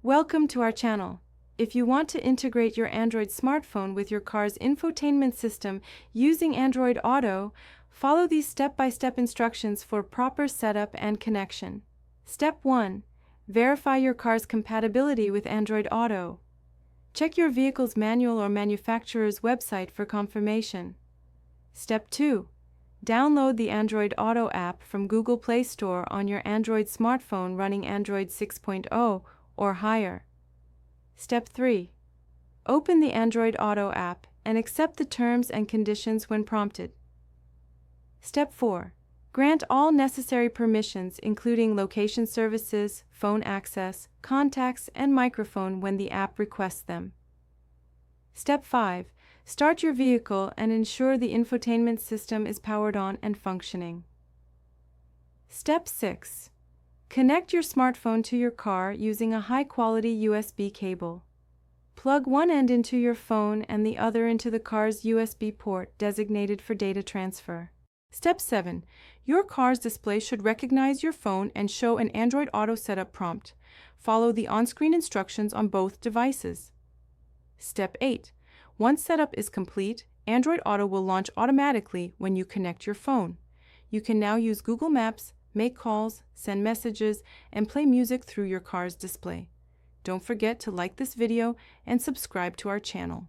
Welcome to our channel. If you want to integrate your Android smartphone with your car's infotainment system using Android Auto, follow these step-by-step instructions for proper setup and connection. Step 1. Verify your car's compatibility with Android Auto. Check your vehicle's manual or manufacturer's website for confirmation. Step 2. Download the Android Auto app from Google Play Store on your Android smartphone running Android 6.0 or higher. Step 3. Open the Android Auto app and accept the terms and conditions when prompted. Step 4. Grant all necessary permissions including location services, phone access, contacts, and microphone when the app requests them. Step 5. Start your vehicle and ensure the infotainment system is powered on and functioning. Step 6. Connect your smartphone to your car using a high-quality USB cable. Plug one end into your phone and the other into the car's USB port designated for data transfer. Step 7. Your car's display should recognize your phone and show an Android Auto setup prompt. Follow the on-screen instructions on both devices. Step 8. Once setup is complete, Android Auto will launch automatically when you connect your phone. You can now use Google Maps, make calls, send messages, and play music through your car's display. Don't forget to like this video and subscribe to our channel.